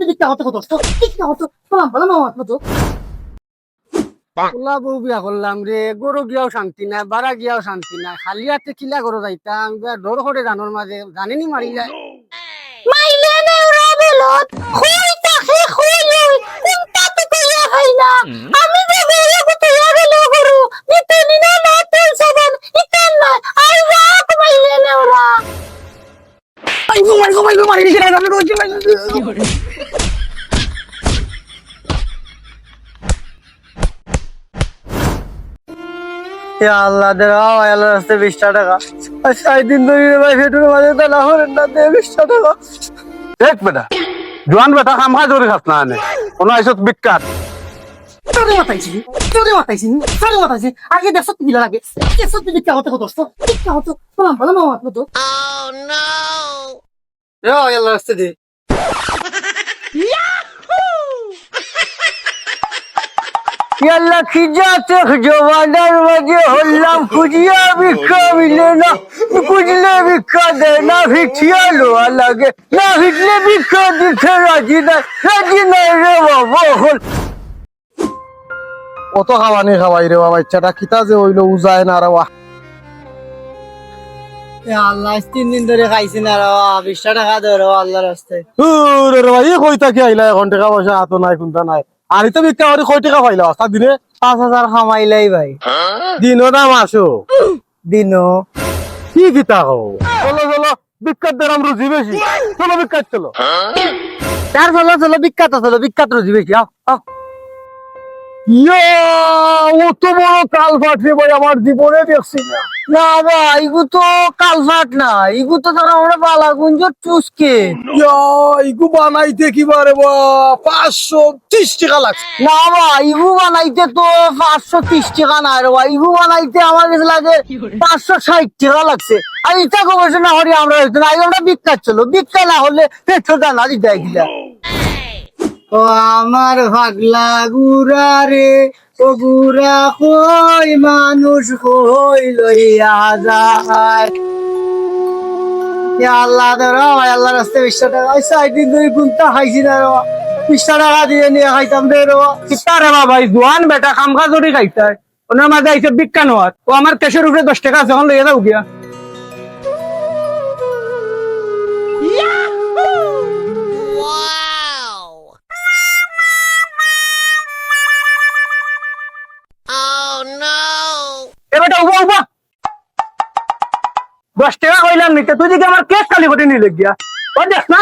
দিকটা হতো দোস্ত দিকটা হতো বললাম বললাম আমার মতো ওলা বউ বিয়া করলাম রে, গরু গিয়াও শান্তি নাই, বাড়া গিয়াও শান্তি নাই, খালি হাতে কিলা গরু যাইতাম, ডর করে জানোর মাঝে জানেনি মারি যায়। মাইলে নেউরা বেলত খুই তাকে খুইলে কোনটা তো কইয়া খাইলা আমি যে বেলে কুতিয়া গেল গরু নিতেনি না না তেল সাবান ইতেন না আর রাত মাইলে নেউরা আই গো মারি দিছে না আমি রোজ মারি আল্লাহ দেওয়া আল্লাহ রাস্তে 20 টাকা, আর 6 দিন ধরে ভাই ফেটুর মাঝে তা না হরেন না দে 20 টাকা। দেখ বেটা জোয়ান বেটা কাম কাজ করে খাস না আনে কোনো আইসত বিখ্যাত তোরে মাতাইছি আগে দেখছ কি লাগে দেখছ তুই দিকটা হতো দোস্ত দিকটা হতো বললাম বললাম আমার মতো আল্লাহ রাস্তে দে আল্লাহ কি যাতে জওয়ানের মাঝে হল্লাম খুঁজিয়া ভিক্ষা মিলে না, খুঁজলে ভিক্ষা দেয় না, ভিক্ষিয়ালো লাগে না, ভিক্ষলে ভিক্ষা দিতে রাজি নাই রে বাবা। কত খাওয়ানি খাওয়াই রে বাবা ইচ্ছাটা কিতা যে হইলো উজায় না রে আল্লাহ 3 দিন ধরে খাইছি না রে 20 টাকা ধরো আল্লাহ রাস্তায়। রে ভাই কই থাকি আইলা এখন টাকা পয়সা হাত নাই কোনটা নাই আর তো ভিক্ষা করে কয় টাকা পাইলা সাত দিনে 5000 খামাইলাই ভাই দিনও না মাসো দিনো। কি কিতা হো চলো চলো বিখ্যাত দেরাম রুজি বেশি চলো বিখ্যাত চলো তার চলো বিখ্যাত রুজি বেশি আও। ইয়া অত বড় কাল ফাটে ভাই আমার জীবনে দেখছি না না ভাই ইগু তো কালভার্ট না, ইগু তো ধরো আমরা বালাগুঞ্জ চুসকে। ইগু বানাইতে কি বারে বা 530 টাকা লাগছে না ভাই ইগু বানাইতে তো 530 টাকা না রে ভাই, ইগু বানাইতে আমার কাছে লাগে 560 টাকা লাগছে। আর এটা গবেষণা করি আমরা হইতো না, আমরা বিখ্যাত চলো বিখ্যাত না হলে পেট্রোল দানা দিতে গিলা। ও আমার ভাগলা গুড়া রে, ও গুড়া কই মানুষ কই লইয়া যায়। আল্লাহ ধরো আল্লাহ রাস্তায় 20 টাকা 6 দিন ধরে গুনতা খাইছি না রে 20 টাকা দিয়ে নিয়ে খাইতাম রে রে কিতা রে ভাই জোয়ান বেটা কাম কাজ করে খাইতে ওনার মাঝে আইছে বিজ্ঞান হওয়ার ও আমার ক্যাশের উপরে 10 টাকা যখন লইয়া যাও গিয়া এবারে উবা 10 টাকা কইলাম নিতে তুই দিকে আমার কেস খালি করে নিয়ে গিয়া ও দেখ না